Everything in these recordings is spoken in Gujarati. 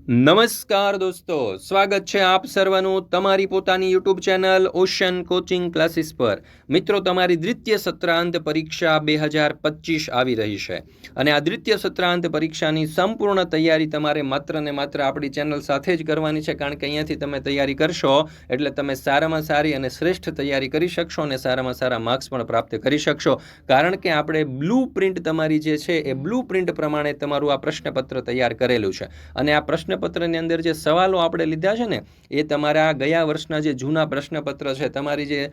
નમસ્કાર દોસ્તો, સ્વાગત છે આપ સર્વનું તમારી પોતાની YouTube channel ocean coaching classes પર। મિત્રો, તમારી દ્વિતીય સત્રાંત પરીક્ષા 2025 આવી રહી છે અને આ દ્વિતીય સત્રાંત પરીક્ષાની સંપૂર્ણ તૈયારી તમારે માત્ર ને માત્ર આપણી ચેનલ સાથે જ કરવાની છે, કારણ કે અહીંયાથી તમે તૈયારી કરશો એટલે તમે સારામાં સારી અને શ્રેષ્ઠ તૈયારી કરી શકશો અને સારામાં સારા માર્ક્સ પણ પ્રાપ્ત કરી શકશો, કારણ કે આપણે બ્લુ પ્રિન્ટ તમારી જે છે એ બ્લુ પ્રિન્ટ પ્રમાણે તમારું આ પ્રશ્નપત્ર તૈયાર કરેલું છે અને આ પ્રશ્નપત્રની અંદર જે સવાલો આપણે લીધા છે ને એ તમારા ગયા વર્ષના જે જૂના પ્રશ્નપત્ર છે, તમારી જે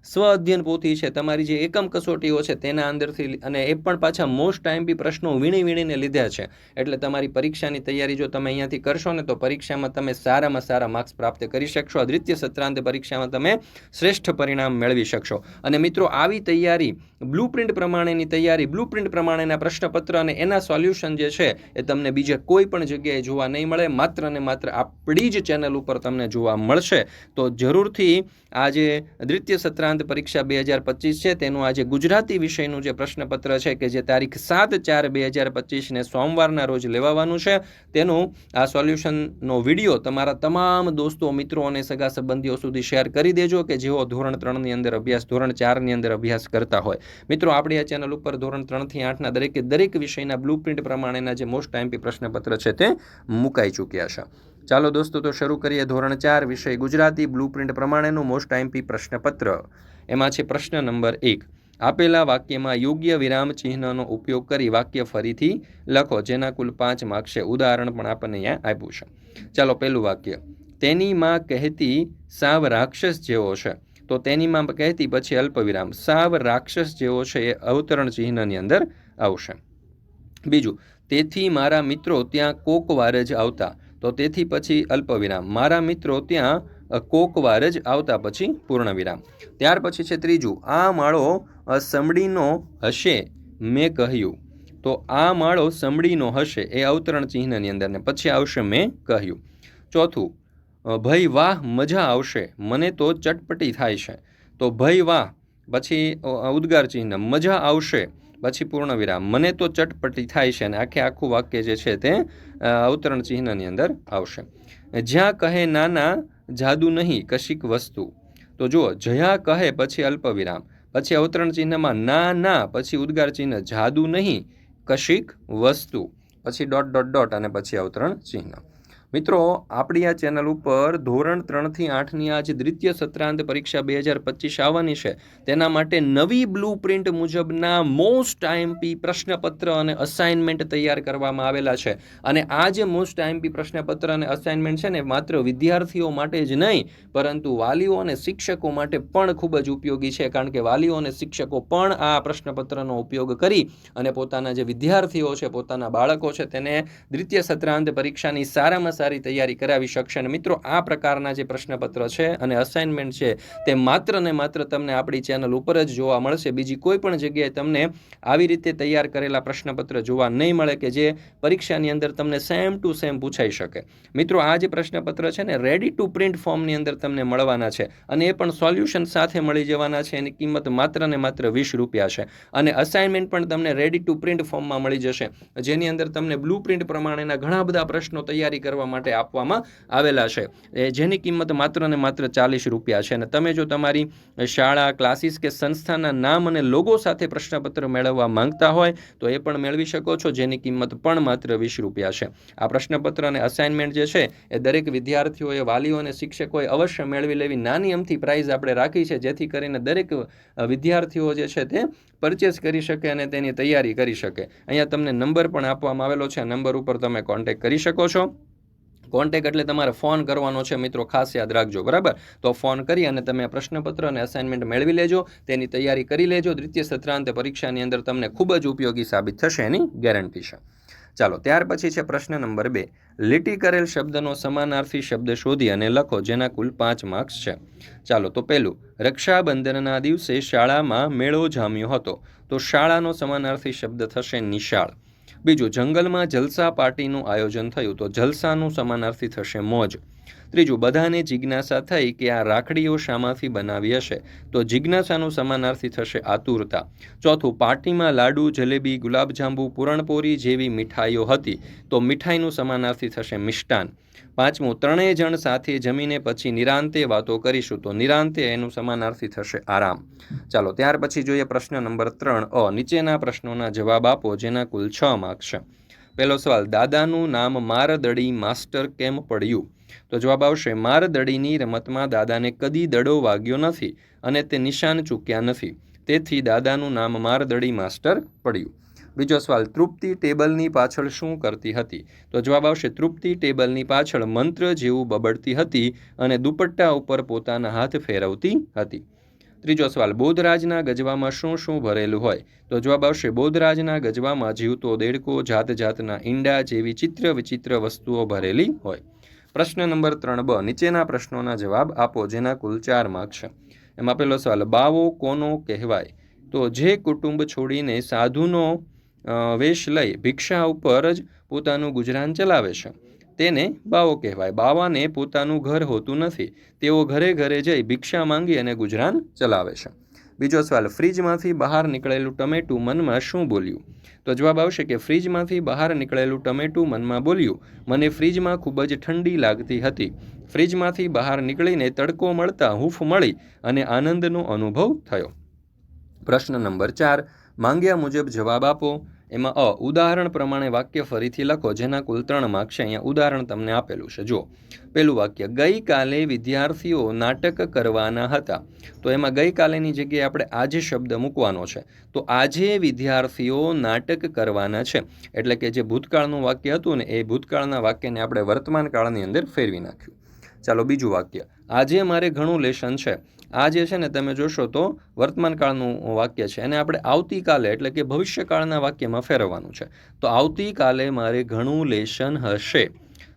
સ્વ અધ્યયન પોથી છે, તમારી જે એકમ કસોટીઓ છે તેના અંદરથી, અને એ પણ પાછા મોસ્ટ આઈએમપી પ્રશ્નો વીણીને લીધા છે। એટલે તમારી પરીક્ષાની તૈયારી જો તમે અહીંયાથી કરશો ને તો પરીક્ષામાં તમે સારામાં સારા માર્ક્સ પ્રાપ્ત કરી શકશો, આ દ્વિતીય સત્રાંત પરીક્ષામાં તમે શ્રેષ્ઠ પરિણામ મેળવી શકશો। અને મિત્રો, આવી તૈયારી, બ્લુપ્રિન્ટ પ્રમાણેની તૈયારી, બ્લુપ્રિન્ટ પ્રમાણેના પ્રશ્નપત્ર અને એના સોલ્યુશન જે છે એ તમને બીજે કોઈ પણ જગ્યાએ જોવા નહીં મળે, માત્ર ને માત્ર આપણી જ ચેનલ ઉપર તમને જોવા મળશે। તો જરૂરથી આ જે દ્વિતીય સત્રાંત પરીક્ષા 2025 છે તેનું આજે ગુજરાતી વિષયનું જે પ્રશ્નપત્ર છે કે જે તારીખ 7/4/2025 સોમવારના રોજ લેવાવાનું છે, તેનું આ સોલ્યુશનનો વિડીયો તમારા તમામ દોસ્તો, મિત્રો અને સગા સંબંધીઓ સુધી શેર કરી દેજો કે જેઓ ધોરણ 3ની અંદર અભ્યાસ, ધોરણ 4ની અંદર અભ્યાસ કરતા હોય। મિત્રો, આપણી આ ચેનલ ઉપર ધોરણ 3થી 8ના દરેક વિષયના બ્લુપ્રિન્ટ પ્રમાણેના જે મોસ્ટ આઈએમપી પ્રશ્નપત્ર છે તે મુકાઈ ચૂક્યા છે। ચાલો દોસ્તો, તો શરૂ કરીએ ધોરણ 4 વિષય ગુજરાતી બ્લુપ્રિન્ટ પ્રમાણેનું મોસ્ટ આઈએમપી પ્રશ્નપત્ર। એમાં છે પ્રશ્ન નંબર 1, આપેલા વાક્યમાં યોગ્ય વિરામ ચિહ્નનો ઉપયોગ કરી વાક્ય ફરીથી લખો, જેના કુલ 5 માર્ક્સ છે। ઉદાહરણ પણ આપણને અહીંયા આપ્યું છે। ચાલો, પહેલું વાક્ય, તેની માં કહેતી સાવ રાક્ષસ જેવો છે, તો તેની માં કહેતી પછી અલ્પવિરામ, સાવ રાક્ષસ જેવો છે એ અવતરણ ચિહ્નની અંદર આવશે। બીજું, તેથી મારા મિત્રો ત્યાં કોક વાર જ આવતા, તો તેથી પછી અલ્પવિરામ, મારા મિત્રો ત્યાં કોક વાર જ આવતા પછી પૂર્ણવિરામ। ત્યાર પછી છે ત્રીજું, આ માળો સમડીનો હશે મેં કહ્યું, તો આ માળો સમડીનો હશે એ અવતરણ ચિહ્નની અંદર ને પછી આવશે મેં કહ્યું। ચોથું, ભઈ વાહ મજા આવશે, મને તો ચટપટી થાય છે, તો ભઈ વાહ પછી ઉદ્ગાર ચિહ્ન, મજા આવશે પછી પૂર્ણવિરામ, મને તો ચટપટી થાય છે, અને આખું વાક્ય જે છે તે અવતરણ ચિહ્નની અંદર આવશે। જ્યાં કહે નાના જાદુ નહીં કશીક વસ્તુ, તો જુઓ, જ્યાં કહે પછી અલ્પવિરામ, પછી અવતરણ ચિહ્નમાં ના પછી ઉદ્ગાર ચિહ્ન, જાદુ નહીં કશીક વસ્તુ, પછી ડોટ ડોટ ડોટ અને પછી અવતરણ ચિહ્ન। મિત્રો, આપણી આ ચેનલ ઉપર ધોરણ 3થી 8ની આ જે દ્વિતીય સત્રાંત પરીક્ષા 2025 આવવાની છે તેના માટે નવી બ્લુપ્રિન્ટ મુજબના મોસ્ટ આઈએમપી પ્રશ્નપત્ર અને અસાઇનમેન્ટ તૈયાર કરવામાં આવેલા છે। અને આ જે મોસ્ટ આઈએમપી પ્રશ્નપત્ર અને અસાઇનમેન્ટ છે ને માત્ર વિદ્યાર્થીઓ માટે જ નહીં, પરંતુ વાલીઓ અને શિક્ષકો માટે પણ ખૂબ જ ઉપયોગી છે, કારણ કે વાલીઓ અને શિક્ષકો પણ આ પ્રશ્નપત્રનો ઉપયોગ કરી અને પોતાના જે વિદ્યાર્થીઓ છે, પોતાના બાળકો છે, તેને દ્વિતીય સત્રાંત પરીક્ષાની સારામાં સારી તૈયારી કરાવી શકશે। અને મિત્રો, આ પ્રકારના જે પ્રશ્નપત્ર છે અને અસાઇનમેન્ટ છે તે માત્ર ને માત્ર તમને આપણી ચેનલ ઉપર જ જોવા મળશે, બીજી કોઈ પણ જગ્યાએ તમને આવી રીતે તૈયાર કરેલા પ્રશ્નપત્ર જોવા નહીં મળે કે જે પરીક્ષાની અંદર તમને સેમ ટુ સેમ પૂછાઈ શકે। મિત્રો, આ જે પ્રશ્નપત્ર છે ને રેડી ટુ પ્રિન્ટ ફોર્મની અંદર તમને મળવાના છે અને એ પણ સોલ્યુશન સાથે મળી જવાના છે, એની કિંમત માત્ર ને માત્ર 20 રૂપિયા છે। અને અસાઇનમેન્ટ પણ તમને રેડી ટુ પ્રિન્ટ ફોર્મમાં મળી જશે, જેની અંદર તમને બ્લુપ્રિન્ટ પ્રમાણેના ઘણા બધા પ્રશ્નો તૈયારી કરવા માટે આપવામાં આવેલા છે, જેની કિંમત માત્ર ને માત્ર 40 રૂપિયા છે। અને તમે જો તમારી શાળા, ક્લાસીસ કે સંસ્થાના નામ અને લોગો સાથે પ્રશ્નપત્ર મેળવવા માંગતા હોય તો એ પણ મેળવી શકો છો, જેની કિંમત પણ માત્ર 20 રૂપિયા છે। આ પ્રશ્નપત્ર અને અસાઇનમેન્ટ જે છે એ દરેક વિદ્યાર્થીઓએ, વાલીઓ અને શિક્ષકોએ અવશ્ય મેળવી લેવી। નાની અમથી પ્રાઇઝ આપણે રાખી છે, જેથી કરીને દરેક વિદ્યાર્થીઓ જે છે તે પરચેસ કરી શકે અને તેની તૈયારી કરી શકે। અહીંયા તમને નંબર પણ આપવામાં આવેલો છે, આ નંબર ઉપર તમે કોન્ટેક્ટ કરી શકો છો। કોન્ટેક્ટ એટલે તમારે ફોન કરવાનો છે મિત્રો, ખાસ યાદ રાખજો, બરાબર? તો ફોન કરી અને તમે આ પ્રશ્નપત્ર અને અસાઇનમેન્ટ મેળવી લેજો, તેની તૈયારી કરી લેજો, દ્વિતીય સત્રાંત પરીક્ષાની અંદર તમને ખૂબ જ ઉપયોગી સાબિત થશે, એની ગેરંટી છે। ચાલો, ત્યાર પછી છે પ્રશ્ન નંબર 2, લીટી કરેલ શબ્દનો સમાનાર્થી શબ્દ શોધી અને લખો, જેના કુલ 5 માર્ક્સ છે। ચાલો, તો પહેલું, રક્ષાબંધનના દિવસે શાળામાં મેળો જામ્યો હતો, તો શાળાનો સમાનાર્થી શબ્દ થશે નિશાળ। બીજું, જંગલમાં જલસા પાર્ટીનું આયોજન થયું, તો જલસાનું સમાનાર્થી થશે મોજ। ત્રીજું, બધાને જિજ્ઞાસા થઈ કે આ રાખડીઓ શામાંથી બનાવી હશે, તો જિજ્ઞાસાનું સમાનાર્થી થશે આતુરતા. ચોથું, પાર્ટીમાં લાડુ, જલેબી, ગુલાબજાંબુ, પૂરણપોરી જેવી મીઠાઈઓ હતી, તો મીઠાઈનું સમાનાર્થી થશે મિષ્ટાન. પાંચમું, ત્રણેય જણ સાથે જમીને પછી નિરાંતે વાતો કરીશું, તો નિરાંતે એનું સમાનાર્થી થશે આરામ. ચાલો ત્યાર પછી જોઈએ પ્રશ્ન નંબર 3 નીચેના પ્રશ્નોના જવાબ આપો જેના કુલ 6 માર્ક્સ છે. પહેલો સવાલ, દાદાનું નામ મારદડી માસ્ટર કેમ પડ્યું? તો જવાબ આવશે, મારદડીની રમતમાં દાદાને કદી દડો વાગ્યો નથી અને તે નિશાન ચૂક્યા નથી, તેથી દાદાનું નામ મારદડી માસ્ટર પડ્યું. બીજો સવાલ, તૃપ્તિ ટેબલની પાછળ શું કરતી હતી? તો જવાબ આવશે, તૃપ્તિ ટેબલની પાછળ મંત્ર જેવું બબડતી હતી અને દુપટ્ટા ઉપર પોતાના હાથ ફેરવતી હતી. ત્રીજો સવાલ, બોધરાજના ગજવામાં શું શું ભરેલું હોય? તો જવાબ આવશે, બોધરાજના ગજવામાં જીવતો દેડકો, જાત જાતના ઈંડા જેવી ચિત્ર વિચિત્ર વસ્તુઓ ભરેલી હોય. પ્રશ્ન નંબર 3 નીચેના પ્રશ્નોના જવાબ આપો જેના કુલ 4 માર્ક્સ છે. એમાં પહેલો સવાલ, બાવો કોનો કહેવાય? તો જે કુટુંબ છોડીને સાધુનો વેશ લઈ ભિક્ષા ઉપર જ પોતાનું ગુજરાન ચલાવે છે તેને બાવો કહેવાય. બાવાને પોતાનું ઘર હોતું નથી, તેઓ ઘરે ઘરે જઈ ભિક્ષા માંગી અને ગુજરાન ચલાવે છે. બીજો સવાલ, ફ્રીજમાંથી બહાર નીકળેલું ટમેટું મનમાં શું બોલ્યું? તો જવાબ આવશે કે ફ્રીજમાંથી બહાર નીકળેલું ટમેટું મનમાં બોલ્યું, મને ફ્રીજમાં ખૂબ જ ઠંડી લાગતી હતી. ફ્રીજમાંથી બહાર નીકળીને તડકો મળતા હૂંફ મળી અને આનંદનો અનુભવ થયો. પ્રશ્ન નંબર 4, માંગ્યા મુજબ જવાબ આપો. એમાં ઉદાહરણ પ્રમાણે વાક્ય ફરીથી લખો જેના કુલ 3 માર્ક છે. અહીંયા ઉદાહરણ તમને આપેલું છે. જો પહેલું વાક્ય, ગઈકાલે વિદ્યાર્થીઓ નાટક કરવાના હતા, તો એમાં ગઈકાલેની જગ્યાએ આપણે આજે શબ્દ મૂકવાનો છે, તો આજે વિદ્યાર્થીઓ નાટક કરવાના છે, એટલે કે જે ભૂતકાળનું વાક્ય હતું ને એ ભૂતકાળના વાક્યને આપણે વર્તમાન કાળની અંદર ફેરવી નાખ્યું. ચાલો બીજું વાક્ય, આજે મારે ઘણું લેશન છે. આ જે છે ને તમે જોશો તો વર્તમાન કાળનું વાક્ય છે, એને આપણે આવતીકાલે એટલે કે ભવિષ્યકાળના વાક્યમાં ફેરવવાનું છે, તો આવતીકાલે મારે ઘણું લેશન હશે.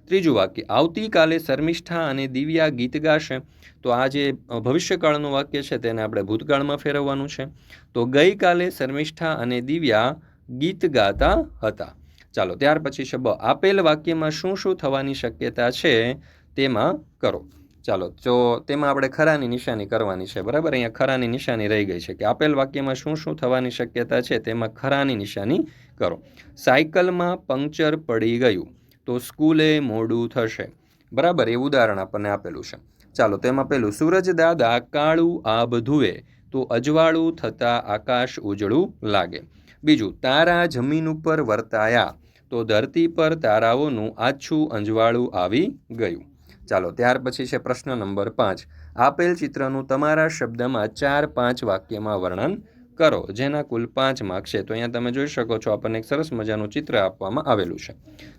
ત્રીજું વાક્ય, આવતીકાલે શર્મિષ્ઠા અને દિવ્યા ગીત ગાશે, તો આ જે ભવિષ્યકાળનું વાક્ય છે તેને આપણે ભૂતકાળમાં ફેરવવાનું છે, તો ગઈકાલે શર્મિષ્ઠા અને દિવ્યા ગીત ગાતા હતા. ચાલો ત્યાર પછી છે આપેલ વાક્યમાં શું શું થવાની શક્યતા છે તેમાં કરો. ચાલો તો તેમાં આપણે ખરાની નિશાની કરવાની છે, બરાબર. અહીંયા ખરાની નિશાની રહી ગઈ છે કે આપેલ વાક્યમાં શું શું થવાની શક્યતા છે તેમાં ખરાની નિશાની કરો. સાયકલમાં પંક્ચર પડી ગયું, તો સ્કૂલે મોડું થશે, બરાબર. એ ઉદાહરણ આપણને આપેલું છે. ચાલો તેમાં પહેલું, સૂરજ દાદા કાળું આભ ધુએ, તો અજવાળું થતાં આકાશ ઉજળું લાગે. બીજું, તારા જમીન ઉપર વર્તાયા, તો ધરતી પર તારાઓનું આછું અંજવાળું આવી ગયું. ચાલો ત્યાર પછી છે પ્રશ્ન નંબર 5, આપેલ ચિત્રનું તમારા શબ્દમાં 4-5 વાક્યમાં વર્ણન કરો જેના કુલ 5 માર્ક છે. તો અહીંયા તમે જોઈ શકો છો આપણને એક સરસ મજાનું ચિત્ર આપવામાં આવેલું છે,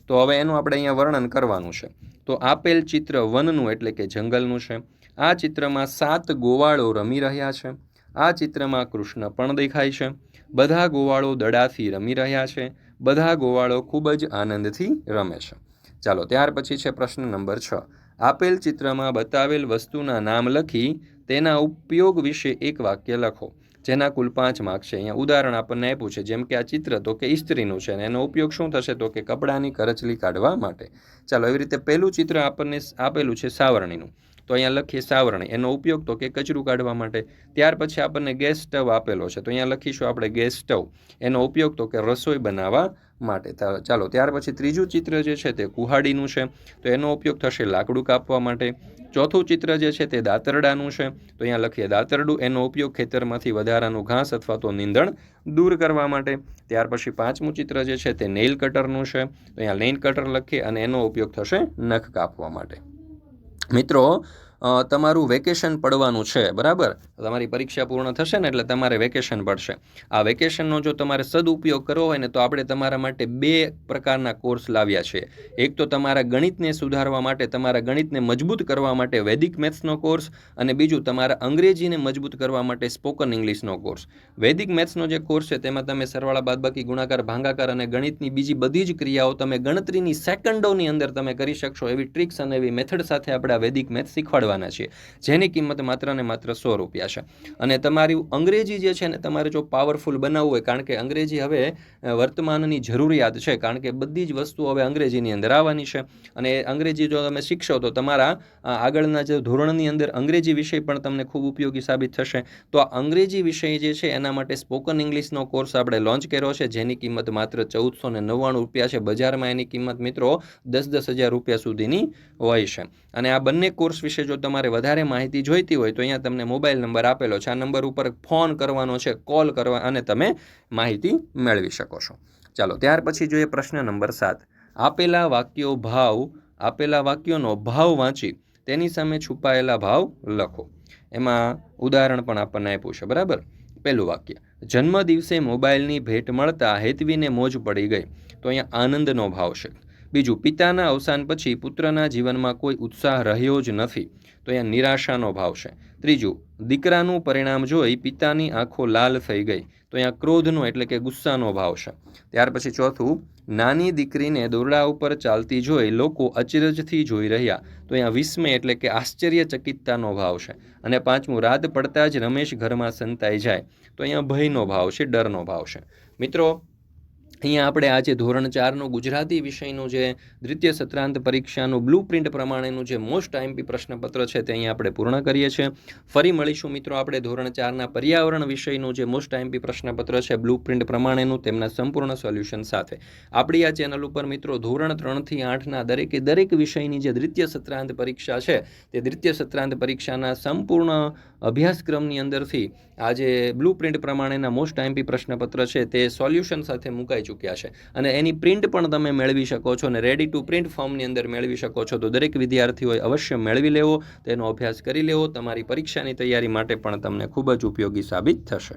તો હવે એનું આપણે અહીંયા વર્ણન કરવાનું છે. તો આપેલ ચિત્ર વનનું એટલે કે જંગલનું છે. આ ચિત્રમાં 7 ગોવાળો રમી રહ્યા છે. આ ચિત્રમાં કૃષ્ણ પણ દેખાય છે. બધા ગોવાળો દડાથી રમી રહ્યા છે. બધા ગોવાળો ખૂબ જ આનંદથી રમે છે. ચાલો ત્યાર પછી છે પ્રશ્ન નંબર 6, આપેલ ચિત્રમાં બતાવેલ વસ્તુના નામ લખી તેના ઉપયોગ વિશે એક વાક્ય લખો જેના કુલ 5 માર્ક છે. અહીંયા ઉદાહરણ આપણને આપ્યું છે, જેમ કે આ ચિત્ર તો કે ઇસ્ત્રીનું છે અને એનો ઉપયોગ શું થશે તો કે કપડાની કરચલી કાઢવા માટે. ચાલો એવી રીતે પહેલું ચિત્ર આપણને આપેલું છે સાવરણીનું, તો અહીંયા લખીએ સાવરણી, એનો ઉપયોગ તો કે કચરું કાઢવા માટે. ત્યાર પછી આપણને ગેસ સ્ટવ આપેલો છે, તો અહીંયા લખીશું આપણે ગેસ સ્ટવ, એનો ઉપયોગ તો કે રસોઈ બનાવવા માટે. ચાલો ત્યાર પછી ત્રીજું ચિત્ર જે છે તે કુહાડીનું છે, તો એનો ઉપયોગ થશે લાકડું કાપવા માટે. ચોથું ચિત્ર જે છે તે દાતરડાનું છે, તો અહીંયા લખીએ દાતરડું, એનો ઉપયોગ ખેતરમાંથી વધારાનું ઘાસ અથવા તો નીંદણ દૂર કરવા માટે. ત્યાર પછી પાંચમું ચિત્ર જે છે તે નેઇલ કટરનું છે, તો અહીંયા નેઇલ કટર લખીએ અને એનો ઉપયોગ થશે નખ કાપવા માટે. મિત્રો તમારું વેકેશન પડવાનું છે, બરાબર. તમારી પરીક્ષા પૂર્ણ થશે ને એટલે તમારે વેકેશન પડશે. આ વેકેશનનો જો તમારે સદુપયોગ કરવો હોય ને તો આપણે તમારા માટે 2 પ્રકારના કોર્સ લાવ્યા છે. એક તો તમારા ગણિતને સુધારવા માટે, તમારા ગણિતને મજબૂત કરવા માટે વૈદિક મેથ્સનો કોર્સ, અને બીજું તમારા અંગ્રેજીને મજબૂત કરવા માટે સ્પોકન ઇંગ્લિશનો કોર્સ. વૈદિક મેથ્સનો જે કોર્સ છે તેમાં તમે સરવાળા, બાદબાકી, ગુણાકાર, ભાગાકાર અને ગણિતની બીજી બધી જ ક્રિયાઓ તમે ગણતરીની સેકન્ડોની અંદર તમે કરી શકશો એવી ટ્રિક્સ અને એવી મેથડ સાથે આપણે આ વૈદિક મેથ્સ શીખવાડવા મેળવવાના છીએ, જેની કિંમત માત્ર ને માત્ર 100 રૂપિયા છે. અને તમારી અંગ્રેજી જે છે ને તમારે જો પાવરફુલ બનાવવું હોય, કારણ કે અંગ્રેજી હવે વર્તમાનની જરૂરિયાત છે, કારણ કે બધી જ વસ્તુઓ હવે અંગ્રેજીની અંદર આવવાની છે. અને અંગ્રેજી જો તમે શીખશો તો તમારા આગળના જે ધોરણની અંદર અંગ્રેજી વિષય પણ તમને ખૂબ ઉપયોગી સાબિત થશે. તો આ અંગ્રેજી વિષય જે છે એના માટે સ્પોકન ઇંગ્લિશનો કોર્સ આપણે લોન્ચ કર્યો છે, જેની કિંમત માત્ર 1499 રૂપિયા છે. બજારમાં એની કિંમત મિત્રો 10-10 હજાર રૂપિયા સુધીની હોય છે. અને આ બંને કોર્સ વિશે જો તમારે વધારે માહિતી જોઈતી હોય તો અહીંયા તમને મોબાઈલ નંબર આપેલો છે, આ નંબર ઉપર ફોન કરવાનો છે, કોલ કરવા, અને તમે માહિતી મેળવી શકો છો. ચાલો ત્યાર પછી જોઈએ પ્રશ્ન નંબર 7. આપેલા વાક્યોનો ભાવ વાંચી તેની સામે છુપાયેલા ભાવ લખો. એમાં ઉદાહરણ પણ આપણને આપ્યું છે, બરાબર. પહેલું વાક્ય, જન્મ દિવસે મોબાઈલની ભેટ મળતા હેતવીને મોજ પડી ગઈ. તો અહીંયા આનંદનો ભાવ છે. બીજું, પિતાના અવસાન પછી પુત્રના જીવનમાં કોઈ ઉત્સાહ રહ્યો જ નથી. તો અહીંયા નિરાશાનો ભાવ છે. ત્રીજું, દીકરાનું પરિણામ જોઈ પિતાની આંખો લાલ થઈ ગઈ. તો અહીંયા ક્રોધનો એટલે કે ગુસ્સાનો ભાવ છે. ત્યાર પછી ચોથું, નાની દીકરીને દોરડા ઉપર ચાલતી જોઈ લોકો અચરજથી જોઈ રહ્યા. તો અહીંયા વિસ્મય એટલે કે આશ્ચર્યચકિતતાનો ભાવ છે. અને પાંચમું, રાત પડતા જ રમેશ ઘરમાં સંતાઈ જાય. તો અહીંયા ભયનો ભાવ છે, ડરનો ભાવ છે. મિત્રો અહીંયા આપણે આજે ધોરણ 4નું ગુજરાતી વિષયનું જે દ્વિતીય સત્રાંત પરીક્ષાનું બ્લુ પ્રિન્ટ પ્રમાણેનું જે મોસ્ટ આઈએમપી પ્રશ્નપત્ર છે તે અહીંયા આપણે પૂર્ણ કરીએ છીએ. ફરી મળીશું મિત્રો આપણે ધોરણ 4ના પર્યાવરણ વિષયનું જે મોસ્ટ આઈએમપી પ્રશ્નપત્ર છે બ્લુ પ્રિન્ટ પ્રમાણેનું, તેમના સંપૂર્ણ સોલ્યુશન સાથે. આપણી આ ચેનલ ઉપર મિત્રો ધોરણ 3થી 8ના દરેક વિષયની જે દ્વિતીય સત્રાંત પરીક્ષા છે તે દ્વિતીય સત્રાંત પરીક્ષાના સંપૂર્ણ અભ્યાસક્રમની અંદરથી આ જે બ્લુ પ્રિન્ટ પ્રમાણેના મોસ્ટ આઈએમપી પ્રશ્નપત્ર છે તે સોલ્યુશન સાથે મુકાઈ ચૂક્યા છે. અને એની પ્રિન્ટ પણ તમે મેળવી શકો છો અને રેડી ટુ પ્રિન્ટ ફોર્મની અંદર મેળવી શકો છો. તો દરેક વિદ્યાર્થીઓએ અવશ્ય મેળવી લેવો, તેનો અભ્યાસ કરી લેવો. તમારી પરીક્ષાની તૈયારી માટે પણ તમને ખૂબ જ ઉપયોગી સાબિત થશે.